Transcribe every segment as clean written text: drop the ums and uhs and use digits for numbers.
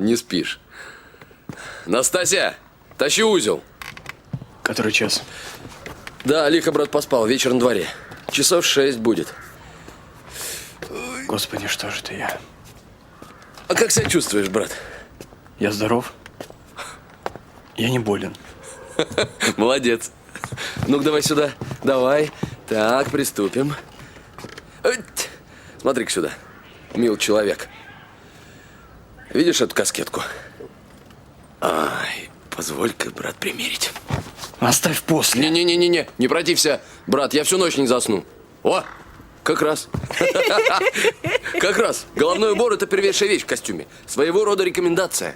Не спишь. Настасья, тащи узел. Который час? Да, лихо, брат, поспал. Вечер на дворе. Часов 6 будет. Господи, что же это я? А как себя чувствуешь, брат? Я здоров. Я не болен. Молодец. Ну-ка, давай сюда. Давай. Так, приступим. Смотри-ка сюда. Мил человек. Видишь эту каскетку? Ай, позволь-ка, брат, примерить. Оставь после. Не-не-не-не, не протився. Брат, я всю ночь не засну. О, как раз. Как раз. Головной убор – это первейшая вещь в костюме. Своего рода рекомендация.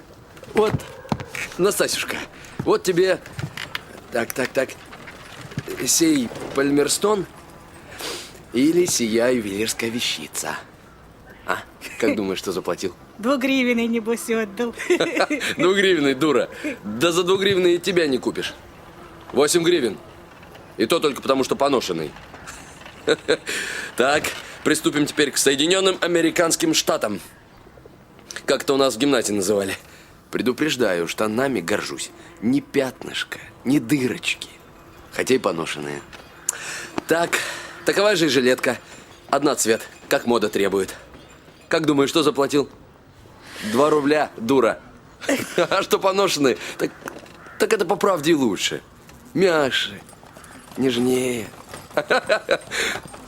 Вот, Настасюшка, вот тебе... Так. Сей Пальмерстон или сия ювелирская вещица. А, как думаешь, что заплатил? 2 гривны, небось, отдал. 2 гривны, дура. Да за 2 гривны и тебя не купишь. 8 гривен. И то только потому, что поношенный. Так, приступим теперь к Соединенным Американским Штатам. Как-то у нас в гимназии называли. Предупреждаю, штанами горжусь. Ни пятнышка, ни дырочки. Хотя и поношенные. Так, такова же и жилетка. Одна цвет, как мода требует. Как думаешь, что заплатил? 2 рубля, дура. А что поношенные? Так это по правде и лучше. Мягче, нежнее.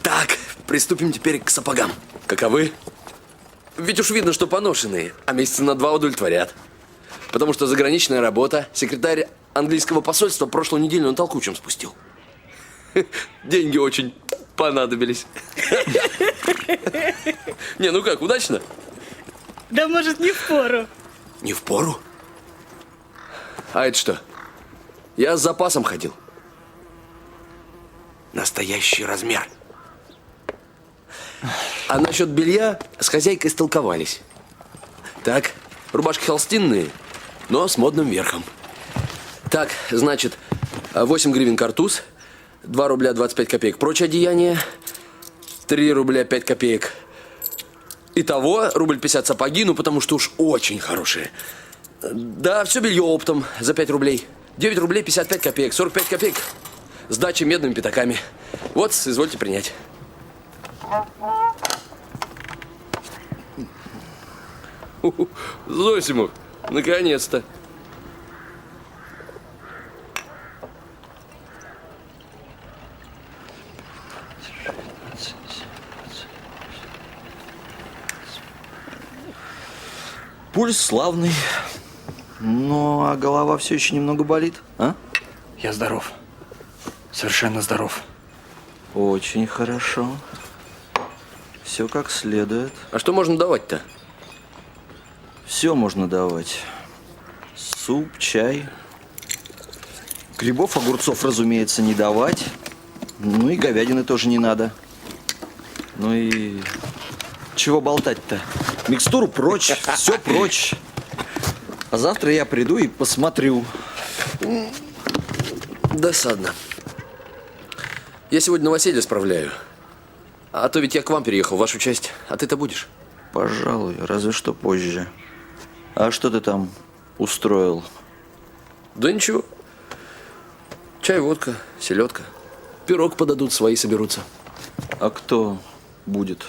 Так, приступим теперь к сапогам. Каковы? Ведь уж видно, что поношенные, а месяца на 2 удовлетворят. Потому что заграничная работа, секретарь английского посольства прошлую неделю на толкучем спустил. Деньги очень понадобились. Не, ну как, удачно? Да может, не впору. Не впору? А это что? Я с запасом ходил. Настоящий размер. А насчет белья с хозяйкой столковались. Так, рубашки холстинные, но с модным верхом. Так, значит, 8 гривен картуз, 2 рубля 25 копеек прочее одеяние, 3 рубля 5 копеек. Итого, рубль 50 сапоги, ну потому что уж очень хорошие. Да, все белье оптом за 5 рублей. 9 рублей 55 копеек, 45 копеек. Сдача медными пятаками. Вот, извольте принять. Зосимов, наконец-то. Пульс славный, но голова все еще немного болит, а? Я здоров. Совершенно здоров. Очень хорошо. Все как следует. А что можно давать-то? Все можно давать. Суп, чай. Грибов, огурцов, разумеется, не давать. Ну и говядины тоже не надо. Ну и... Чего болтать-то? Микстуру прочь, все прочь. А завтра я приду и посмотрю. Досадно. Я сегодня новоселье справляю. А то ведь я к вам переехал, в вашу часть. А ты-то будешь? Пожалуй, разве что позже. А что ты там устроил? Да ничего. Чай, водка, селедка. Пирог подадут, свои соберутся. А кто будет?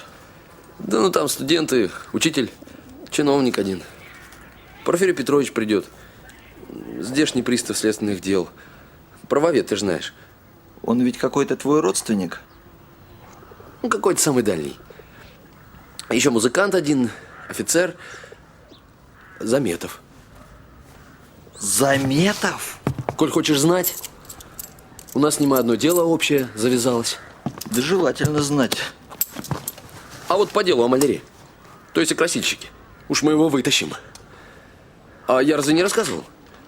Да ну там студенты, учитель, чиновник один. Порфирий Петрович придет. Здешний пристав следственных дел. Правовед, ты же знаешь. Он ведь какой-то твой родственник? Ну, какой-то самый дальний. Еще музыкант один, офицер. Заметов. Заметов? Коль хочешь знать, у нас с ним одно дело общее завязалось. Да желательно знать. А вот по делу о маляре. То есть о красильщике. Уж мы его вытащим. А я разве не рассказывал?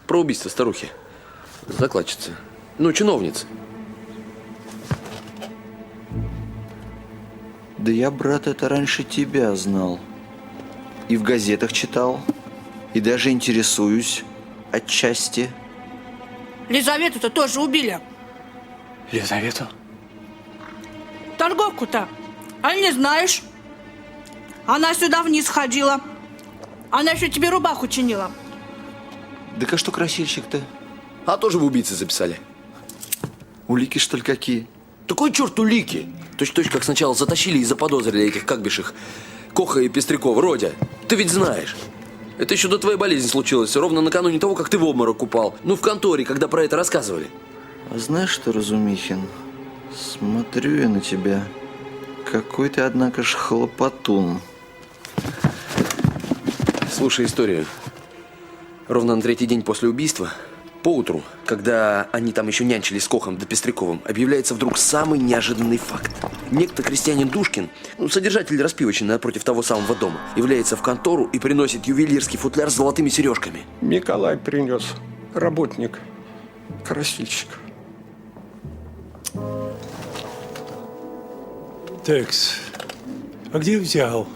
Про убийство старухи. Закладчицы. Ну, чиновницы. Да я, брат, это раньше тебя знал. И в газетах читал. И даже интересуюсь отчасти. Лизавету-то тоже убили. Елизавету? Торговку-то. А не знаешь? Она сюда вниз ходила. Она еще тебе рубаху чинила. Да а что красильщик-то? А тоже в убийцы записали. Улики, что ли, какие? Такой черт улики. Точь-в-точь, как сначала затащили и заподозрили этих, как бишь их, Коха и Пестрякова. Родя, ты ведь знаешь. Это еще до твоей болезни случилось, ровно накануне того, как ты в обморок упал. Ну, в конторе, когда про это рассказывали. А знаешь что, Разумихин, смотрю я на тебя. Какой ты, однако ж, хлопотун. Слушай историю. Ровно на третий день после убийства, поутру, когда они там еще нянчились с Кохом да Пестряковым, объявляется вдруг самый неожиданный факт. Некто крестьянин Душкин, содержатель распивочной напротив того самого дома, является в контору и приносит ювелирский футляр с золотыми сережками. Николай принес, работник, красильщик. Текс, а где взял?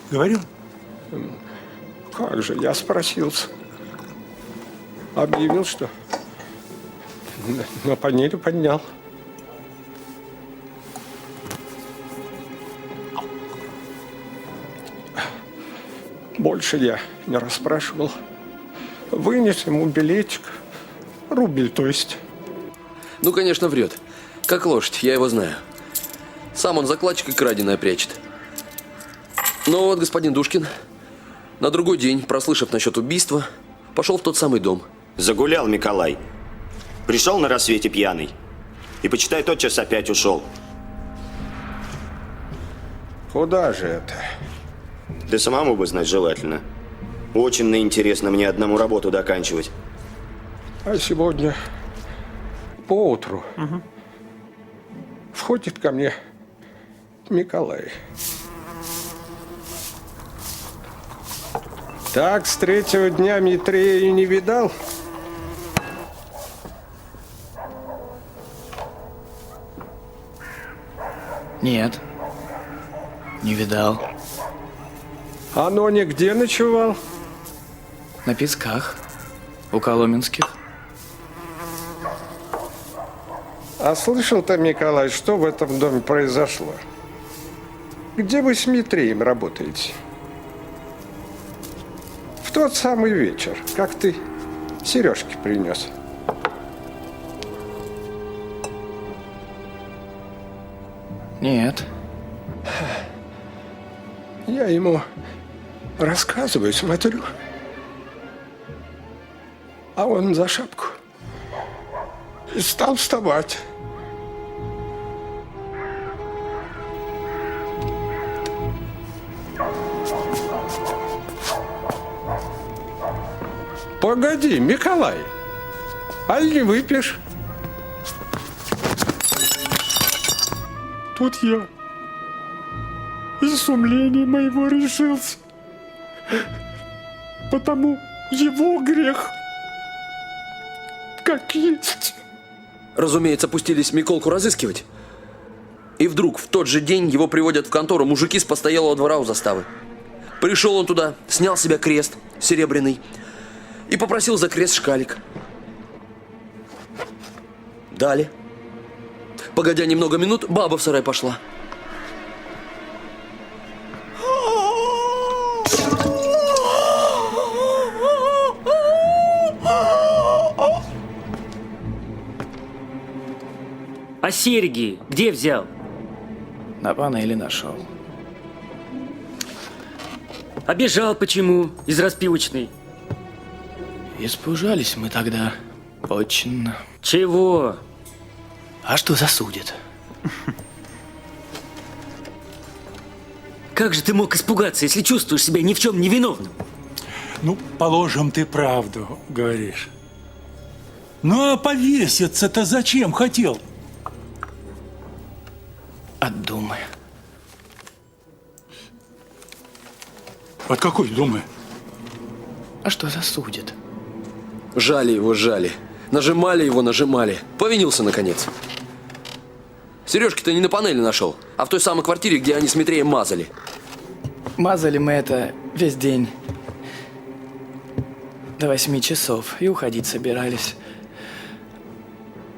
Говорил? Как же, я спросился. Объявил, что на панели поднял. Больше я не расспрашивал. Вынес ему билетик. Рубль, то есть. Ну, конечно, врет. Как лошадь, я его знаю. Сам он закладчик и краденое прячет. Но вот господин Душкин на другой день, прослышав насчет убийства, пошел в тот самый дом. Загулял Миколай. Пришел на рассвете пьяный. И, почитай, тотчас опять ушел. Куда же это? Да самому бы знать желательно. Очень интересно мне одному работу доканчивать. А сегодня поутру входит ко мне Николай. Так, с третьего дня Митрея и не видал? Нет. Не видал. Оно нигде ночевал? На песках. У Коломенских. А слышал-то, Николай, что в этом доме произошло? Где вы с Митреем работаете? В тот самый вечер, как ты сережки принес. Нет. Я ему рассказываю, смотрю. А он за шапку и стал вставать. Погоди, Николай, аль не выпьешь? Тут я из сумления моего решился. Потому его грех как есть. Разумеется, пустились Миколку разыскивать. И вдруг в тот же день его приводят в контору мужики с постоялого двора у заставы. Пришел он туда, снял с себя крест серебряный и попросил за крест шкалик. Дали. Погодя немного минут, баба в сарай пошла. А серьги где взял? На панели нашел. А бежал почему из распивочной? Испужались мы тогда. Очень. Чего? А что засудит? Как же ты мог испугаться, если чувствуешь себя ни в чем не виновным? Ну, положим, ты правду говоришь. Ну, а повеситься-то зачем хотел? От думы. От какой думы? А что засудит? Жали его, жали. Нажимали его, нажимали. Повинился, наконец. Сережки-то не на панели нашел, а в той самой квартире, где они с Митреем мазали. Мазали мы это весь день. До 8 часов. И уходить собирались.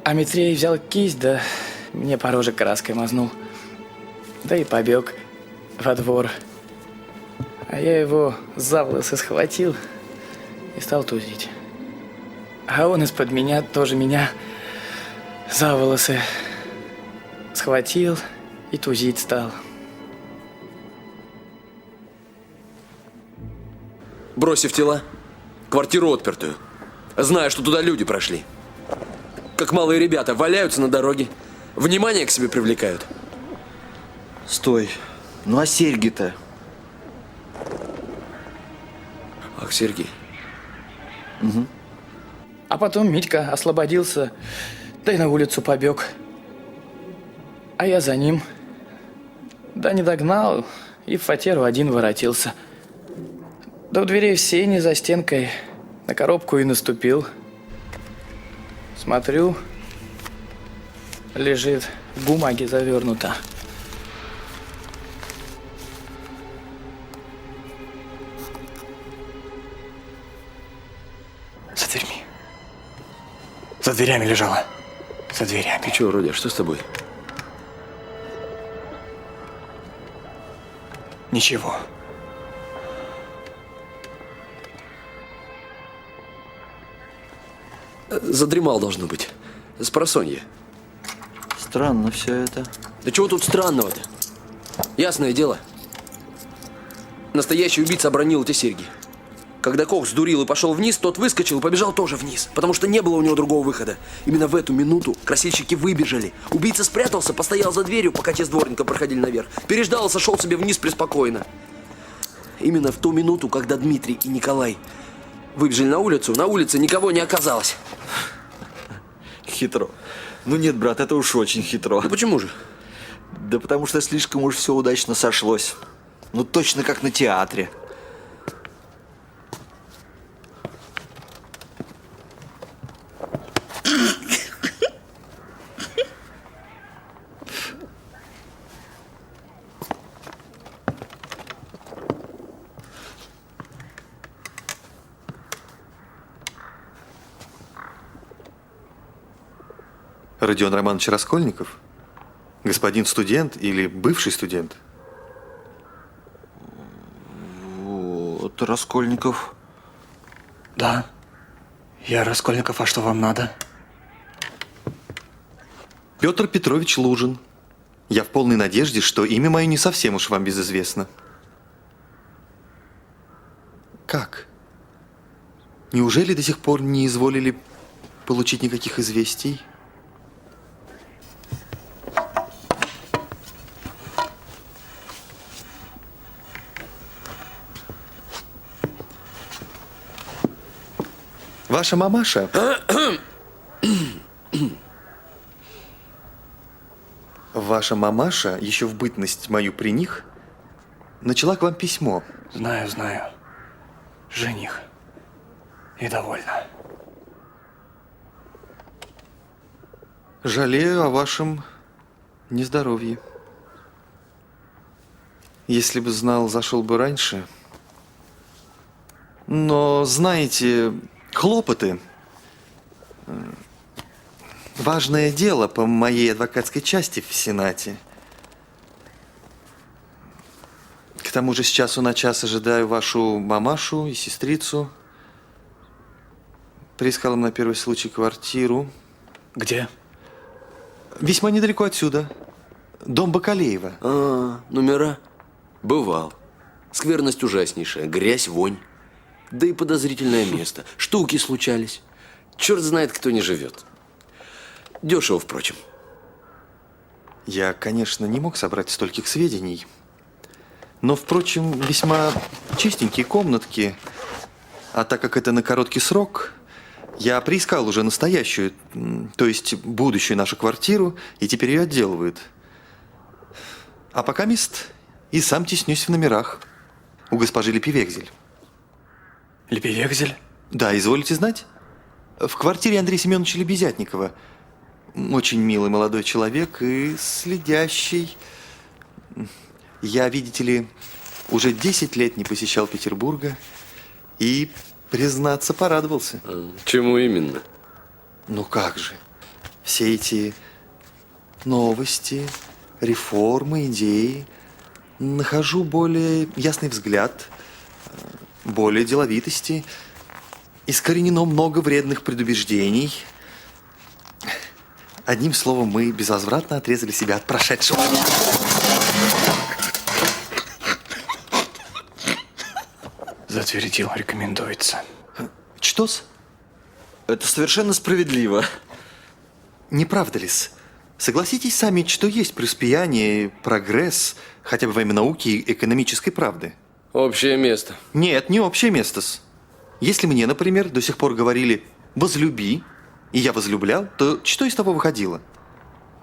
А Митрей взял кисть, да мне по роже краской мазнул. Да и побег во двор. А я его за волосы схватил и стал тузить. А он из-под меня тоже меня за волосы схватил и тузить стал. Бросив тела, квартиру отпертую, зная, что туда люди прошли. Как малые ребята валяются на дороге, внимание к себе привлекают. Стой. Ну а серьги-то? Ах, Сергей. А потом Митька освободился, да и на улицу побег. А я за ним. Да не догнал и в фатеру один воротился. Да у дверей в сене за стенкой на коробку и наступил. Смотрю, лежит в бумаге завернута. За дверьми. За дверями лежала. За дверями. Ты чего, Родя, что с тобой? Ничего. Задремал, должно быть. Спросонья. Странно все это. Да чего тут странного-то? Ясное дело. Настоящий убийца обронил эти серьги. Когда Кох сдурил и пошел вниз, тот выскочил и побежал тоже вниз, потому что не было у него другого выхода. Именно в эту минуту красильщики выбежали. Убийца спрятался, постоял за дверью, пока те с дворника проходили наверх. Переждал и сошел себе вниз преспокойно. Именно в ту минуту, когда Дмитрий и Николай выбежали на улице никого не оказалось. Хитро. Ну нет, брат, это уж очень хитро. Ну почему же? Да потому что слишком уж все удачно сошлось. Ну точно как на театре. Родион Романович Раскольников? Господин студент или бывший студент? Вот, Раскольников. Да, я Раскольников, а что вам надо? Петр Петрович Лужин. Я в полной надежде, что имя мое не совсем уж вам безызвестно. Как? Неужели до сих пор не изволили получить никаких известий? Ваша мамаша... Ваша мамаша, еще в бытность мою при них, начала к вам письмо. Знаю, знаю. Жених. И довольна. Жалею о вашем нездоровье. Если бы знал, зашел бы раньше. Но, знаете, хлопоты. Важное дело по моей адвокатской части в Сенате. К тому же с часу на час ожидаю вашу мамашу и сестрицу. Приискал им на первый случай квартиру. Где? Весьма недалеко отсюда. Дом Бакалеева. Номера? Бывал. Скверность ужаснейшая, грязь, вонь. Да и подозрительное место. Штуки случались. Черт знает, кто не живет. Дешево, впрочем. Я, конечно, не мог собрать стольких сведений. Но, впрочем, весьма чистенькие комнатки. А так как это на короткий срок, я приискал уже настоящую, то есть будущую нашу квартиру, и теперь ее отделывают. А пока мест и сам теснюсь в номерах у госпожи Лепивекзель. Лепивекзель? Да, изволите знать? В квартире Андрея Семеновича Лебезятникова. Очень милый молодой человек и следящий. Я, видите ли, уже 10 лет не посещал Петербурга и, признаться, порадовался. Чему именно? Ну как же, все эти новости, реформы, идеи, нахожу более ясный взгляд более деловитости. Искоренено много вредных предубеждений. Одним словом, мы безвозвратно отрезали себя от прошедшего. Затвердил, рекомендуется. Что-с? Это совершенно справедливо. Не правда ли-с? Согласитесь сами, что есть преуспеяние, прогресс, хотя бы во имя науки и экономической правды. Общее место. Нет, не общее место-с. Если мне, например, до сих пор говорили «возлюби», и я возлюблял, то что из того выходило?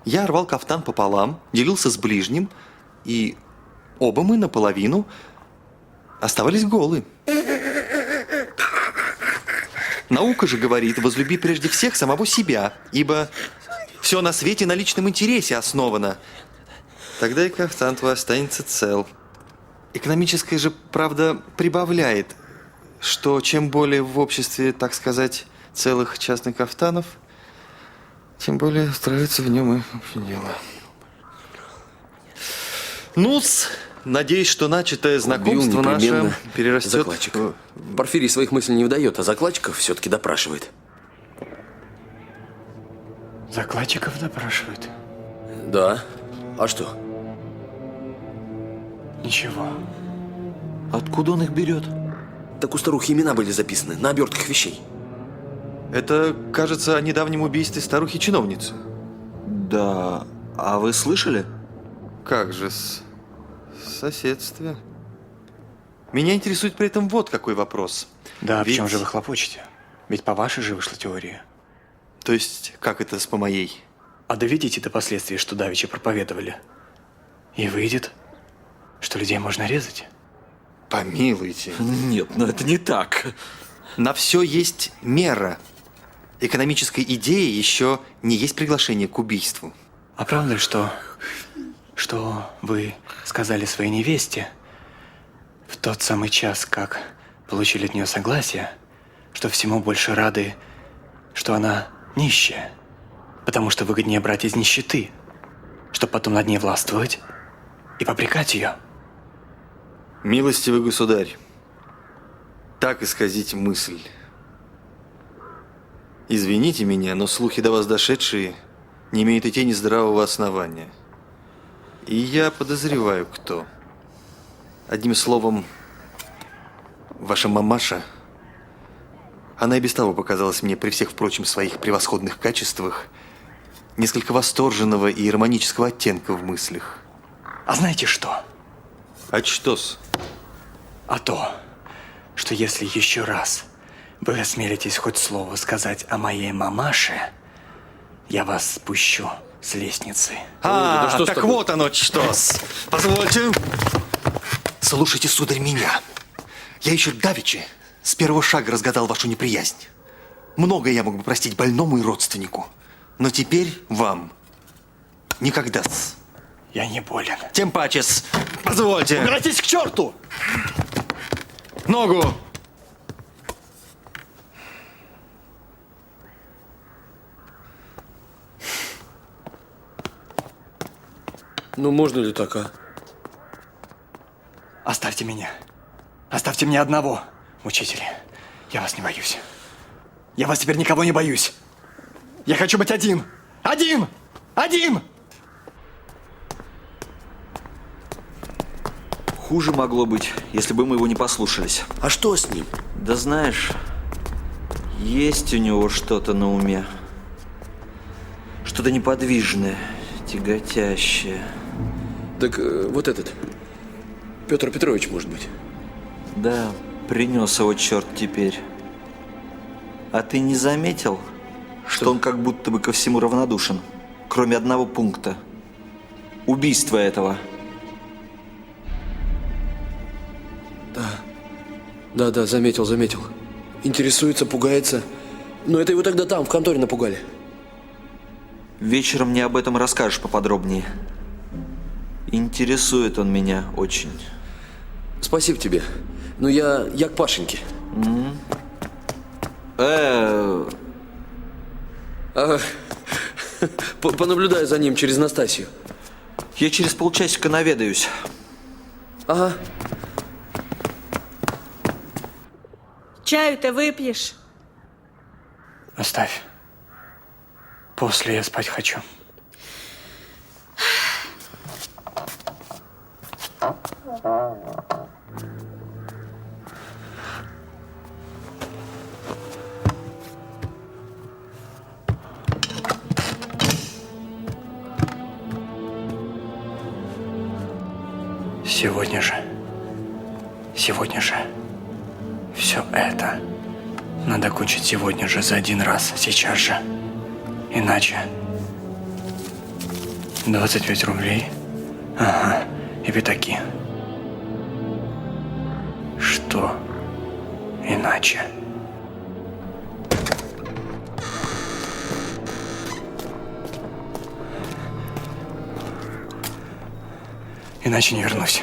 Я рвал кафтан пополам, делился с ближним, и оба мы наполовину оставались голы. Наука же говорит «возлюби прежде всех самого себя», ибо все на свете на личном интересе основано. Тогда и кафтан твой останется цел. Экономическая же правда прибавляет, что чем более в обществе, так сказать, целых частных кафтанов, тем более устраивается в нем и общее дело. Ну-с, надеюсь, что начатое знакомство Убил наше непременно перерастет... закладчик. Порфирий своих мыслей не выдает, а закладчиков все-таки допрашивает. Закладчиков допрашивают. Да. А что? Ничего. Откуда он их берет? Так у старухи имена были записаны на обертках вещей. Это, кажется, о недавнем убийстве старухи-чиновницы. Да, а вы слышали? Как же-с, в соседстве. Меня интересует при этом вот какой вопрос. Да, Ведь- в чем же вы хлопочете? Ведь по вашей же вышла теория. То есть, как это с по моей? А доведите до последствий, что давеча проповедовали. И выйдет, что людей можно резать. Помилуйте. Нет, но это не так. На все есть мера. Экономической идеи еще не есть приглашение к убийству. А правда, что вы сказали своей невесте в тот самый час, как получили от нее согласие, что всему больше рады, что она нищая, потому что выгоднее брать из нищеты, чтобы потом над ней властвовать и попрекать ее? Милостивый государь, так исказить мысль. Извините меня, но слухи до вас дошедшие не имеют и тени здравого основания. И я подозреваю, кто. Одним словом, ваша мамаша, она и без того показалась мне при всех, впрочем, своих превосходных качествах несколько восторженного и романического оттенка в мыслях. А знаете что? А что-с? А то, что если еще раз вы осмелитесь хоть слово сказать о моей мамаше, я вас спущу с лестницы. да что с так тобой? вот оно что-с. Позвольте. Слушайте, сударь, меня. Я еще давеча с первого шага разгадал вашу неприязнь. Многое я мог бы простить больному и родственнику. Но теперь вам никогда-с. Я не болен. Тем паче-с. Позвольте. Обратитесь к черту! Ногу. Ну, можно ли так, а? Оставьте меня. Оставьте меня одного, учитель. Я вас не боюсь. Я вас теперь никого не боюсь. Я хочу быть один. Один! Один! Хуже могло быть, если бы мы его не послушались. А что с ним? Да знаешь, есть у него что-то на уме. Что-то неподвижное, тяготящее. Так вот этот. Петр Петрович, может быть. Да, принес его черт теперь. А ты не заметил, что он как будто бы ко всему равнодушен, кроме одного пункта? Убийство этого. Да, заметил. Интересуется, пугается. Но это его тогда там, в конторе напугали. Вечером мне об этом расскажешь поподробнее. Интересует он меня очень. Спасибо тебе. Ну, я к Пашеньке. Ага. Понаблюдаю за ним через Настасью. Я через полчасика наведаюсь. Ага. Чаю-то выпьешь? Оставь. После я спать хочу. Сегодня же. Все это надо кончить сегодня же, за один раз, сейчас же. Иначе 25 рублей. Ага, и пятаки. Что иначе? Иначе не вернусь.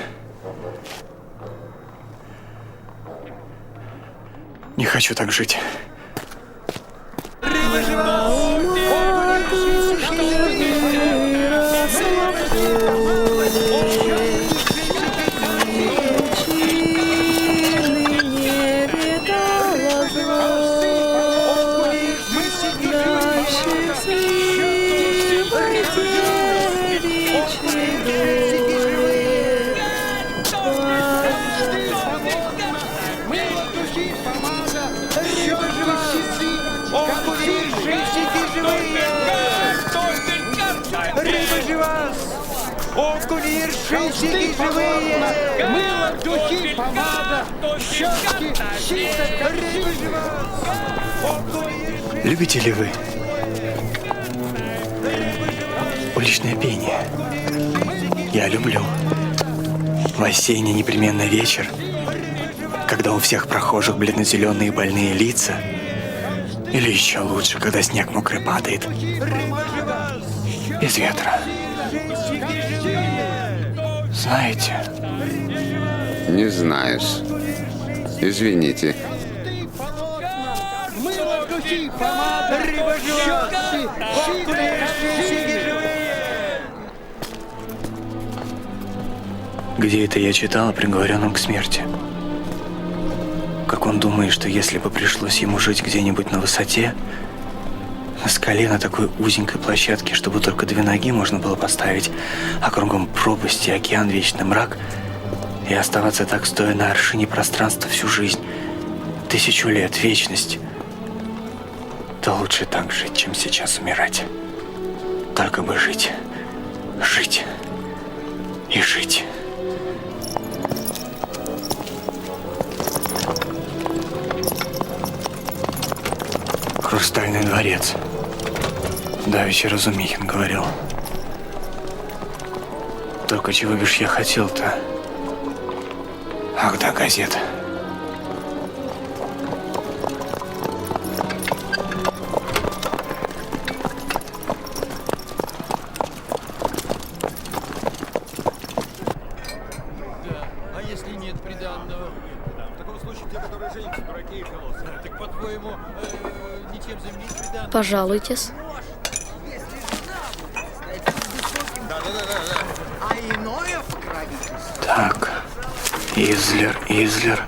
Не хочу так жить. Любите ли вы уличное пение? Я люблю. В осенний непременный вечер, когда у всех прохожих бледно-зеленые больные лица, или еще лучше, когда снег мокрый падает, без ветра. Знаете? Не знаешь. Извините. Где это я читал о приговоренном к смерти? Как он думает, что если бы пришлось ему жить где-нибудь на высоте, на скале, на такой узенькой площадке, чтобы только 2 ноги можно было поставить, а кругом пропасти, океан, вечный мрак, и оставаться так, стоя на аршине пространства всю жизнь, 1000 лет, вечность, то лучше так жить, чем сейчас умирать. Только бы жить, жить и жить. Хрустальный дворец. Давеча Разумихин говорил. Только чего бишь я хотел-то? Ах да, газета. А если нет приданного? В таком случае те, которые женятся, дураки и колоссы. Так, по-твоему, ничем заменить приданного? Пожалуйтесь. Так, Излер,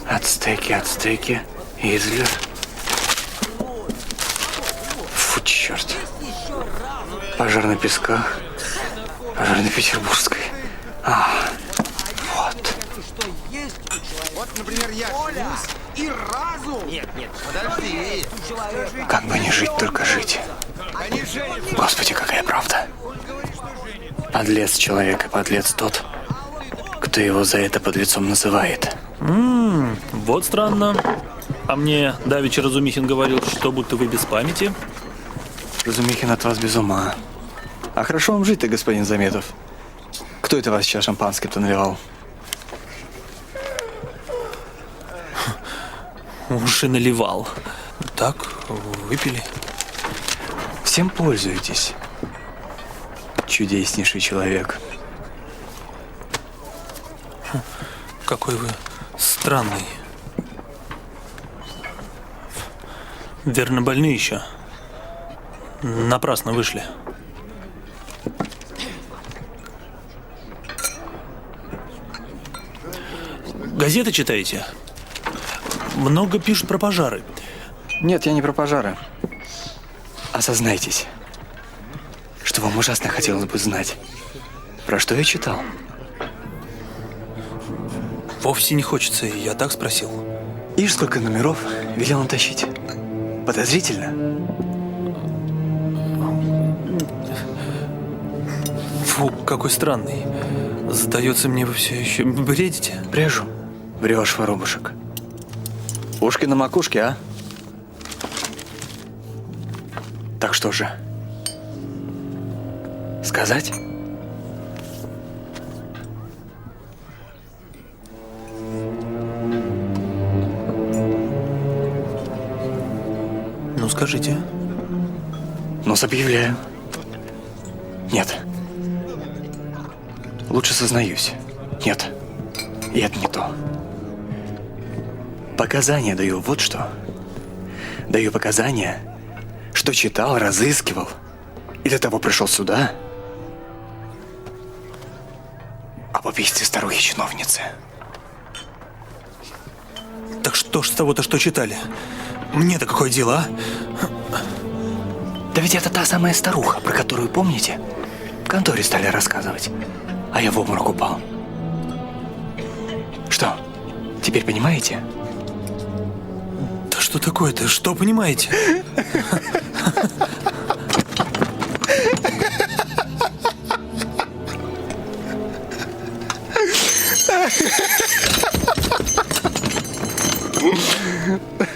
Ацтеки, Излер. Фу, черт. Пожар на Песках, пожар на Петербургской. Вот. Вот, например, я и разум. Нет, подожди. Как бы не жить, только жить. Господи, какая правда. Подлец человек и подлец тот, кто его за это подлецом называет. Вот странно. А мне давеча Разумихин говорил, что будто вы без памяти. Разумихин от вас без ума. А хорошо вам жить-то, господин Заметов. Кто это вас сейчас шампанское-то наливал? Уж и наливал. Так, выпили. Всем пользуетесь. Чудеснейший человек. Какой вы странный. Верно, больны еще. Напрасно вышли. Газеты читаете? много пишут про пожары. Нет, я не про пожары. Осознайтесь, что вам ужасно хотелось бы знать, про что я читал. Вовсе не хочется, я так спросил. Ишь, сколько номеров велел натащить. Подозрительно? Фу, какой странный. Сдается мне, вы все еще бредите. Брежу. Врешь, воробушек. Ушки на макушке, а? Так что же? Сказать? Ну, скажите. Но объявляю. Нет. Лучше сознаюсь. Нет. И это не то. Показания даю вот что. Даю показания, что читал, разыскивал. И до того пришел сюда. Об убийстве старухи-чиновницы. Так что ж с того-то, что читали? Мне-то какое дело, а? Да ведь это та самая старуха, про которую, помните, в конторе стали рассказывать. А я в обморок упал. Что, теперь понимаете? Да что такое-то? Что понимаете?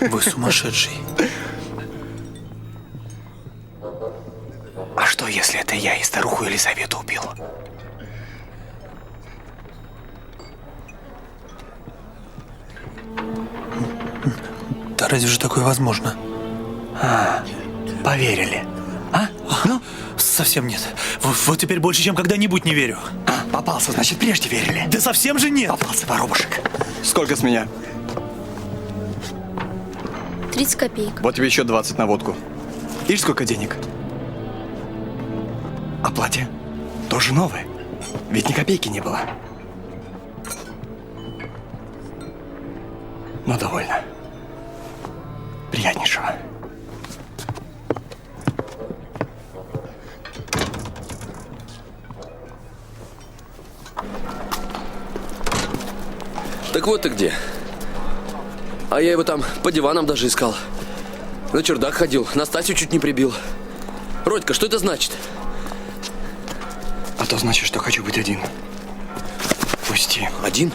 Вы сумасшедший. А что, если это я и старуху Елизавету убил? Да разве же такое возможно? Поверили. А? Ну? Совсем нет. Вот теперь больше, чем когда-нибудь не верю. Попался, значит, прежде верили. Да совсем же нет. Попался, воробушек. Сколько с меня? 30 копеек. Вот тебе еще 20 на водку. Ишь, сколько денег. А платье? Тоже новое. Ведь ни копейки не было. Ну, довольно. Приятнейшего. Так вот ты где. А я его там по диванам даже искал. На чердак ходил, Настасью чуть не прибил. Родька, что это значит? А то значит, что хочу быть один. Пусти. Один?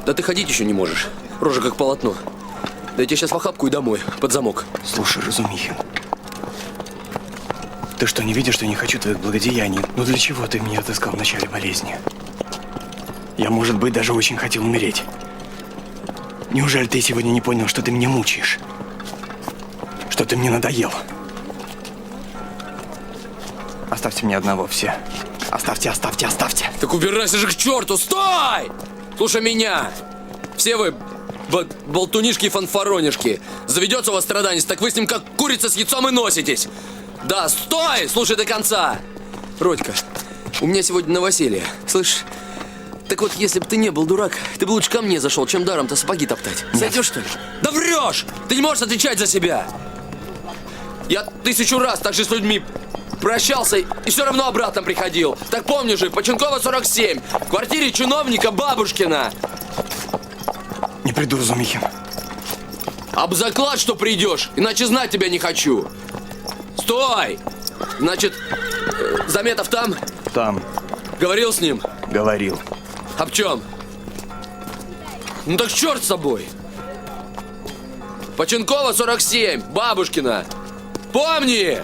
Да ты ходить еще не можешь. Рожа как полотно. Да я тебе сейчас в охапку и домой, под замок. Слушай, Разумихин. Ты что, не видишь, что не хочу твоих благодеяний? Ну для чего ты меня отыскал в начале болезни? Я, может быть, даже очень хотел умереть. Неужели ты сегодня не понял, что ты меня мучаешь? Что ты мне надоел? Оставьте меня одного все. Оставьте, оставьте, оставьте. Так убирайся же к черту, стой! Слушай меня. Все вы болтунишки и фанфаронишки. Заведется у вас страданец, так вы с ним как курица с яйцом и носитесь. Да, стой! Слушай до конца. Родька, у меня сегодня новоселье. Слышь? Так вот, если бы ты не был дурак, ты бы лучше ко мне зашел, чем даром-то сапоги топтать. Зайдешь, что ли? Да врешь! Ты не можешь отвечать за себя! Я 1000 раз так же с людьми прощался и все равно обратно приходил. Так помню же, Починкова 47, в квартире чиновника Бабушкина. Не приду, Разумихин. Об заклад, что придешь, иначе знать тебя не хочу. Стой! Значит, Заметов там? Там. Говорил с ним? Говорил. Об чем? Ну так черт с собой. Починкова 47, Бабушкина. Помни!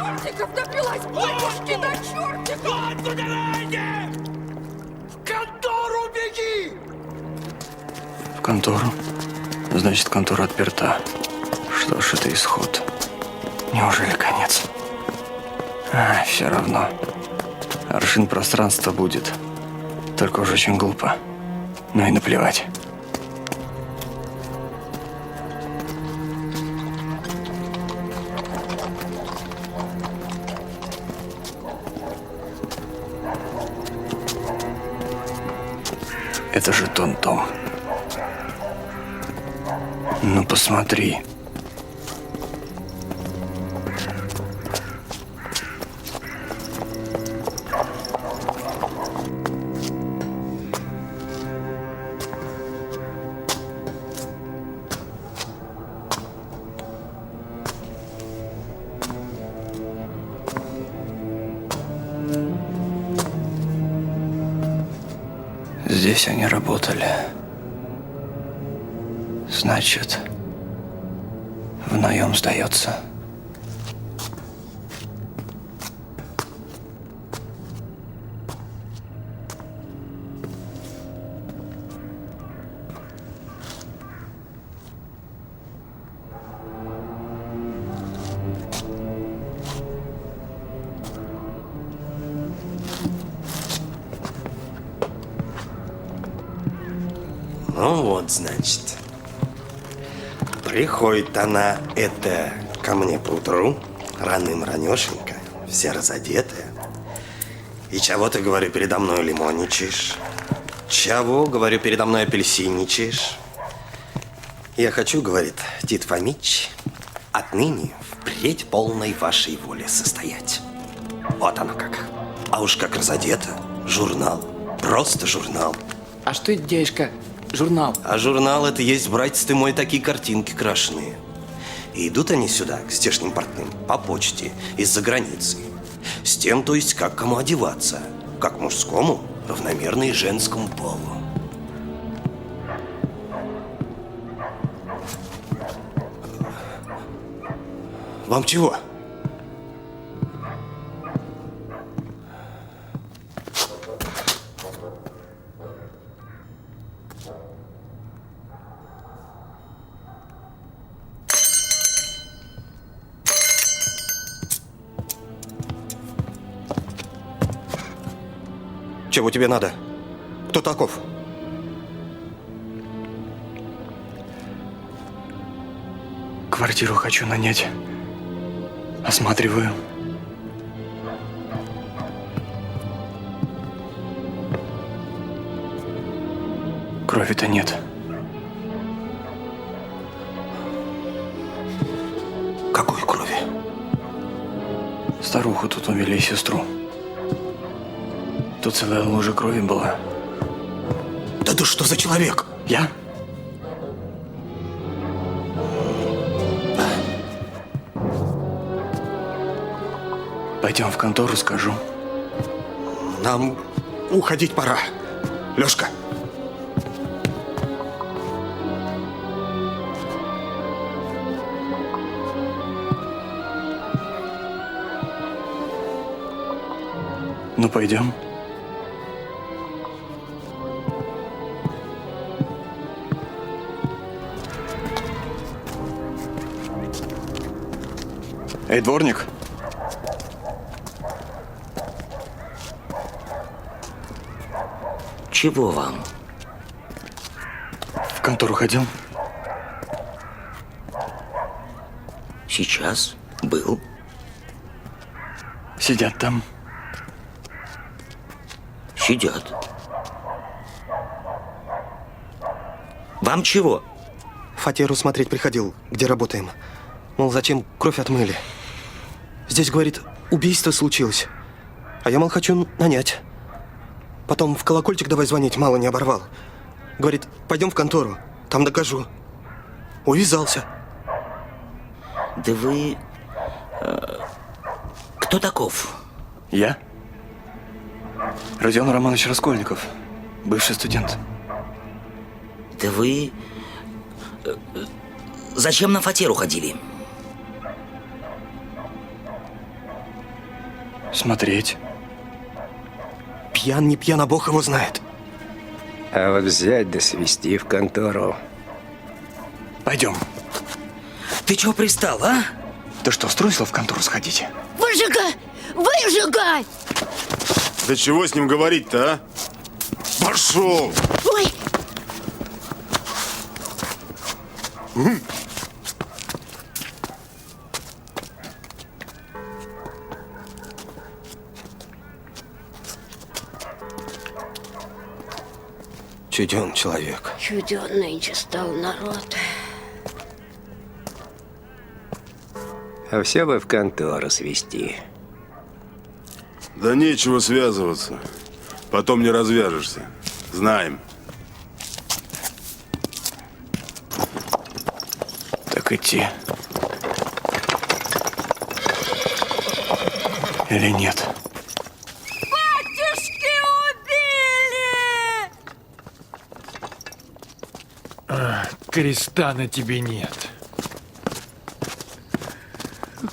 чертиков напилась, батюшки, до чертиков! В контору? Значит, контора отперта. Что ж, это исход. Неужели конец? Все равно. Аршин пространства будет. Только уже очень глупо. Ну и наплевать. Это же Том-Том. Ну посмотри. Здесь они работали. Значит, в наем сдается. Ну вот, значит. Приходит она, ко мне поутру, раным-ранешенько, вся разодетая. И чего ты, говорю, передо мной лимонничаешь? Чего, говорю, передо мной апельсинничаешь? Я хочу, говорит Тит Фомич, отныне впредь полной вашей воле состоять. Вот оно как. А уж как разодета. Журнал. Просто журнал. А что это, дядюшка, журнал? А журнал это есть, братец ты мой, такие картинки крашеные. И идут они сюда, к здешним портным, по почте, из-за границы. С тем, то есть, как кому одеваться. Как мужскому, равномерно и женскому полу. Вам чего? Чего тебе надо? Кто таков? Квартиру хочу нанять. Осматриваю. Крови-то нет. Какой крови? Старуху тут увели, сестру. Тут целая лужа крови была. Да ты что за человек? Я? Пойдем в контору, скажу. Нам уходить пора. Лёшка. Ну, пойдем. Эй, дворник. Чего вам? В контору ходил? Сейчас был. Сидят там. Сидят. Вам чего? Фатеру смотреть приходил, где работаем. Мол, зачем кровь отмыли? Здесь, говорит, убийство случилось. А я, мол, хочу нанять. Потом в колокольчик давай звонить, мало не оборвал. Говорит, пойдем в контору, там докажу. Увязался. Да вы... кто таков? Я? Родион Романович Раскольников, бывший студент. Да вы... зачем на фатеру ходили? Смотреть. Пьян, не пьян, а бог его знает. А вот взять да свести в контору. Пойдем. Ты чего пристал, а? Ты что, струсил в контору сходить? Выжигай! Выжигай! Да чего с ним говорить-то, а? Пошел! Ой! Чуден человек. Чуден нынче стал народ. А все бы в контору свести. Да нечего связываться. Потом не развяжешься. Знаем. Так идти. Или нет? Батюшки убили! Креста на тебе нет.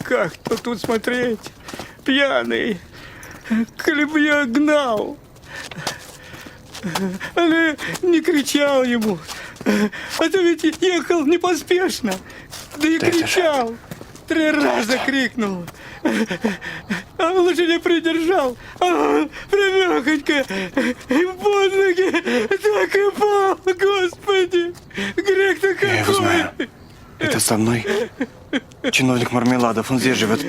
Как-то тут смотреть, пьяный, коли бы я гнал, але не кричал ему, а то ведь ехал непоспешно, да и кричал, 3 раза крикнул, а лошадь придержал, а он прямехонько и под ноги так и пал, Господи, грех-то какой! Я его знаю. Это со мной чиновник Мармеладов, он здесь живет,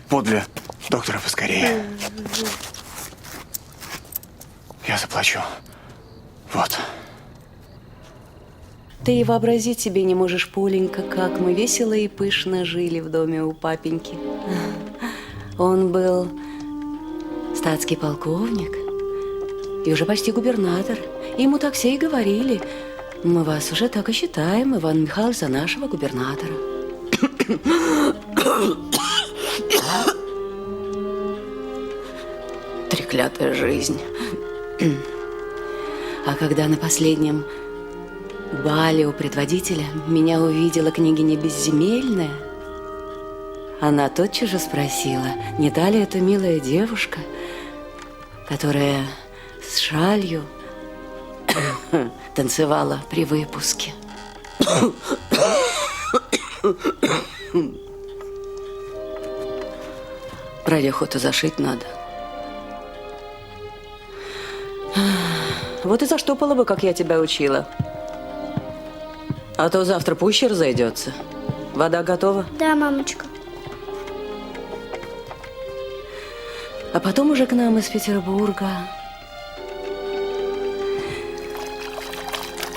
подле. Доктора поскорее. Я заплачу. Вот. Ты и вообразить себе не можешь, Поленька, как мы весело и пышно жили в доме у папеньки. Он был статский полковник и уже почти губернатор. Ему так все и говорили: мы вас уже так и считаем, Иван Михайлович, за нашего губернатора. Треклятая жизнь. А когда на последнем бале у предводителя меня увидела княгиня Безземельная, она тотчас же спросила, не та ли это милая девушка, которая с шалью танцевала при выпуске. Прореху-то зашить надо. Вот и заштопала бы, как я тебя учила. А то завтра пуще разойдется. Вода готова? Да, мамочка. А потом уже к нам из Петербурга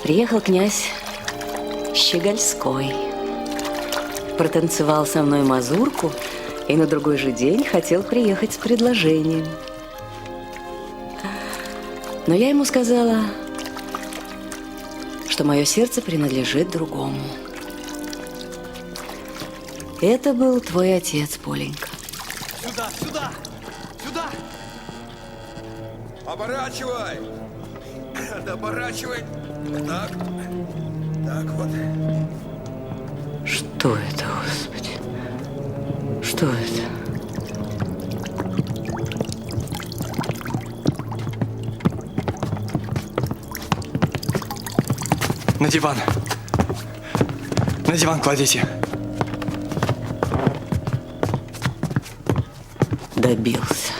приехал князь Щегольской. Протанцевал со мной мазурку и на другой же день хотел приехать с предложением. Но я ему сказала, что мое сердце принадлежит другому. Это был твой отец, Поленька. Сюда, сюда, сюда! Оборачивай! Да оборачивай! Так, так вот. Что это, Господи? Что это? На диван. На диван кладите. Добился.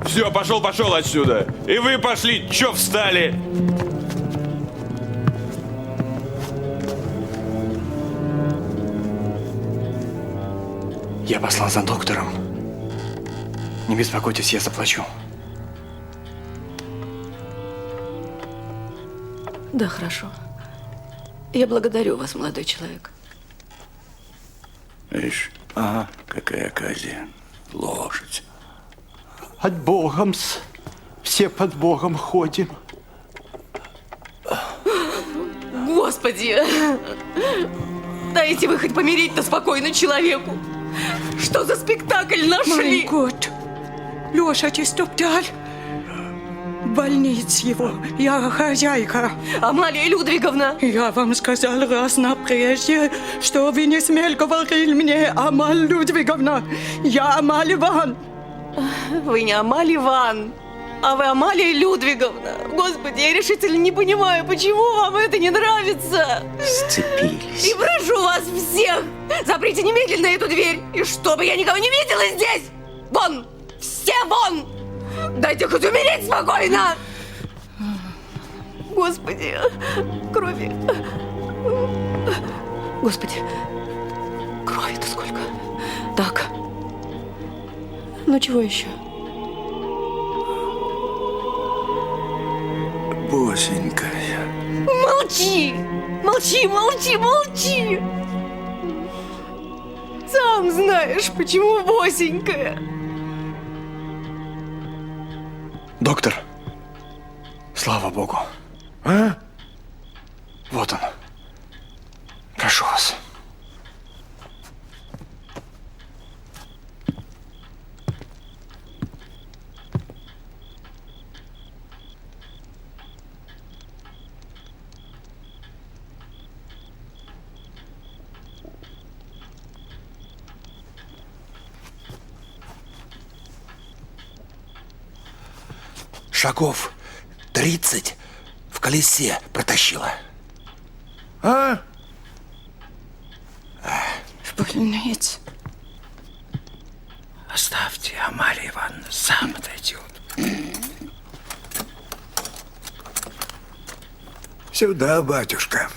Все, пошел отсюда. И вы пошли, че встали? Я послал за доктором. Не беспокойтесь, я заплачу. Да, хорошо. Я благодарю вас, молодой человек. Видишь, ага, какая оказия. Лошадь. От Богом-с. Все под Богом ходим. Господи! Дайте вы хоть помирить-то спокойно человеку. Что за спектакль нашли? Mein Gott! Лошадь истоптал. больниц его. Я хозяйка. Амалия Людвиговна! Я вам сказал раз на прежде, что вы не смели говорить мне, Амаль Людвиговна. Я Амаль Иван. Вы не Амаль Иван, а вы Амалия Людвиговна. Господи, я решительно не понимаю, почему вам это не нравится. Сцепились. И прошу вас всех, заприте немедленно эту дверь, и чтобы я никого не видела здесь. Вон! Все вон! Дайте хоть умереть спокойно! Господи, крови. Господи, крови-то сколько. Так. Ну чего еще? Босенькая. Молчи! Молчи, молчи, молчи! Сам знаешь, почему босенькая. Доктор, слава богу. А? Вот он. Прошу вас. Шагов 30 в колесе протащила. А? В больнице. Оставьте, Амалия Ивановна, сам отойдет. Сюда, батюшка.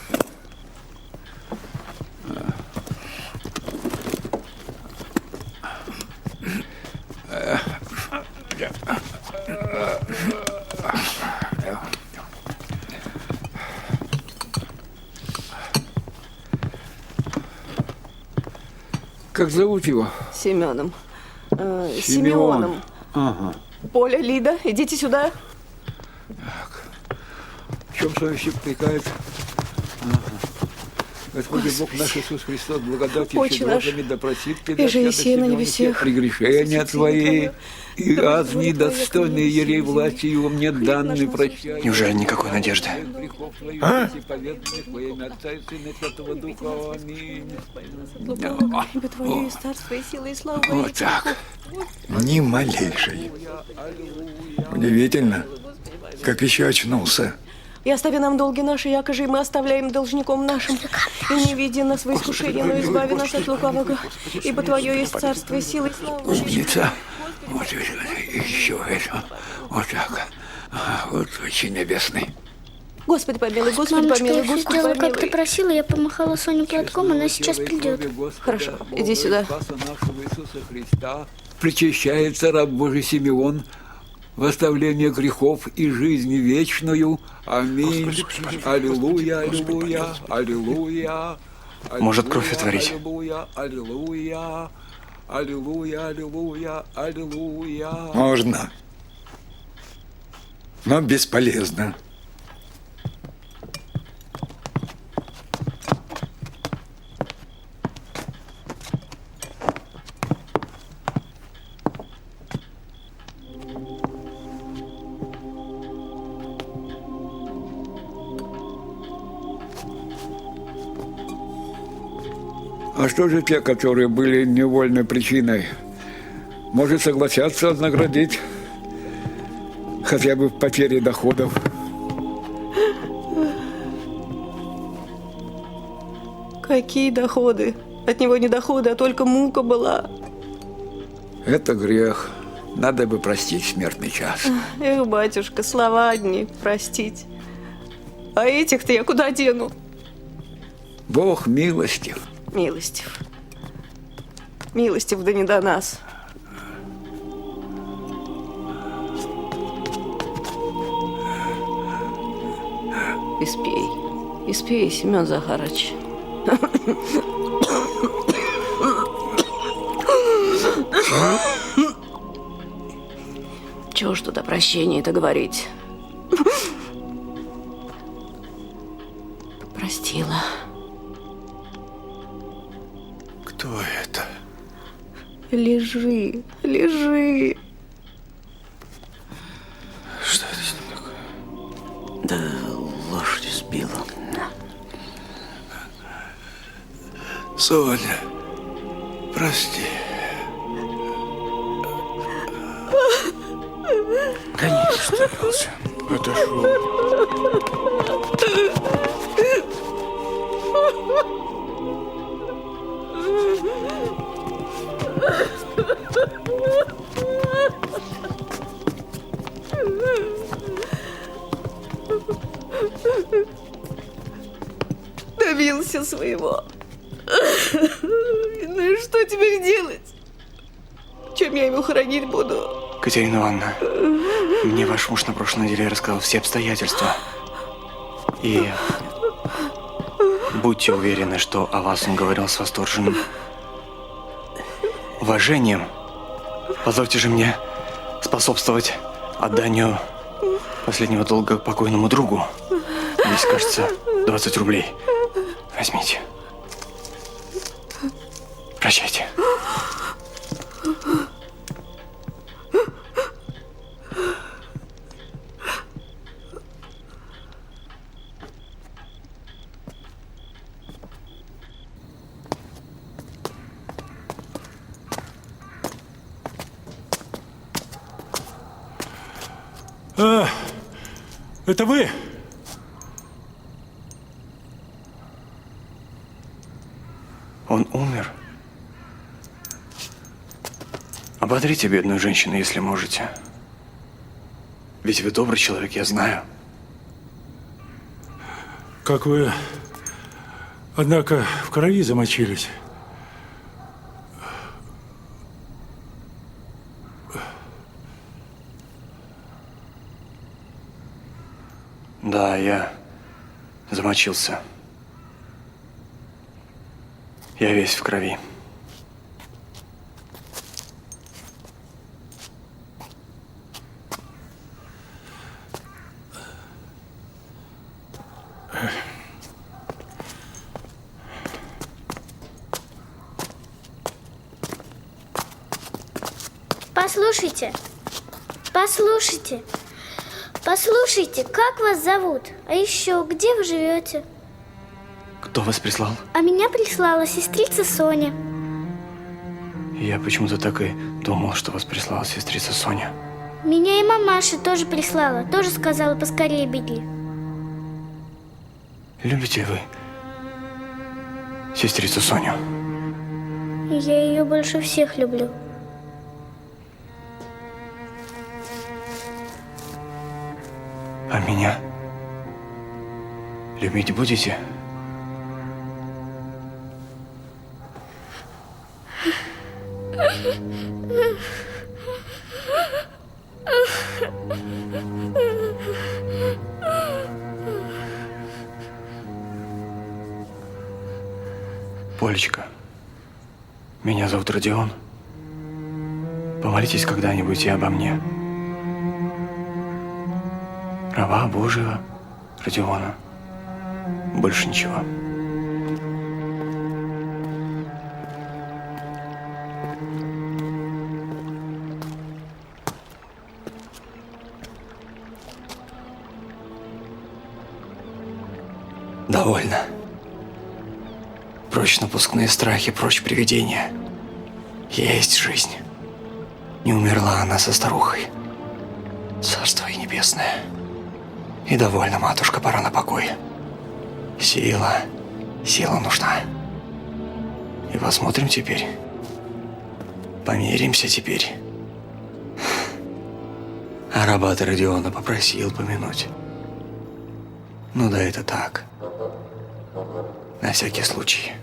Как зовут его? Семеном. Симеоном. Ага. Поля, Лида, идите сюда. В чем совесть упрекает? Ага. Господи Бог наш Иисус Христос, благодатью Отче и наш, щедротами да простит тебя, и же святых еси на Симеоне, небесех, все прегрешения твои, и да аз будет воля недостойный твоя, ерей Господи, власти его мне данный прощай. Неужели никакой надежды? А? Аминь. Ибо Твое есть царство и сила и слава. Вот так. Ни малейшей. Удивительно, как еще очнулся. И остави нам долги наши, якоже и мы оставляем должником нашим. И не веди нас в искушение, но избави нас от лукавого. Ибо Твое есть царство и сила и слава. Умница. Вот еще это. Вот так. Вот очень небесный. Господи помилуй, Господи Мамочка, помилуй, я все Господи сделала, как ты помилуй. просила. Я помахала Соню платком, она сейчас придет. Хорошо, иди сюда. Причащается раб Божий Симеон в оставление грехов и жизни вечную. Аминь. Аллилуйя, аллилуйя, аллилуйя. Может кровь отворить. Аллилуйя, аллилуйя, аллилуйя, аллилуйя, аллилуйя. Можно. Но бесполезно. А что же те, которые были невольной причиной? Может, согласятся наградить хотя бы в потере доходов? Какие доходы? От него не доходы, а только мука была. Это грех. Надо бы простить смертный час. Эх, батюшка, слова одни, простить. А этих-то я куда дену? Бог милостив. Милостив. Милостив, да не до нас. Испей, Семен Захарович. Чего ж тут о прощении-то говорить? Простила. Кто это? Лежи, лежи. Что это с ним? Соня, прости. Конечно, старался. Отошел. Добился своего. Ну и что теперь делать? Чем я его хоронить буду? Катерина Ивановна, мне ваш муж на прошлой неделе рассказал все обстоятельства. И будьте уверены, что о вас он говорил с восторженным уважением. Позвольте же мне способствовать отданию последнего долга покойному другу. Здесь, кажется, 20 рублей. Возьмите. Прощайте. Это вы? Он умер. Ободрите бедную женщину, если можете. Ведь вы добрый человек, я знаю. Как вы, однако, в крови замочились. Да, я замочился. Я весь в крови. Послушайте, послушайте, послушайте, как вас зовут? А еще, где вы живете? Кто вас прислал? А меня прислала сестрица Соня. Я почему-то так и думал, что вас прислала сестрица Соня. Меня и мамаша тоже прислала, тоже сказала, поскорее беги. Любите вы сестрицу Соню? Я ее больше всех люблю. А меня любить будете? Полечка, меня зовут Родион. Помолитесь когда-нибудь и обо мне. Раба Божьего Родиона. Больше ничего. Довольно. Прочь напускные страхи, прочь привидения. Есть жизнь. Не умерла она со старухой. Царство ей небесное. И довольно, матушка, пора на покой. Сила нужна. И посмотрим теперь. Помиримся теперь. А раба-то Родиона попросил помянуть. Ну да это так. На всякий случай.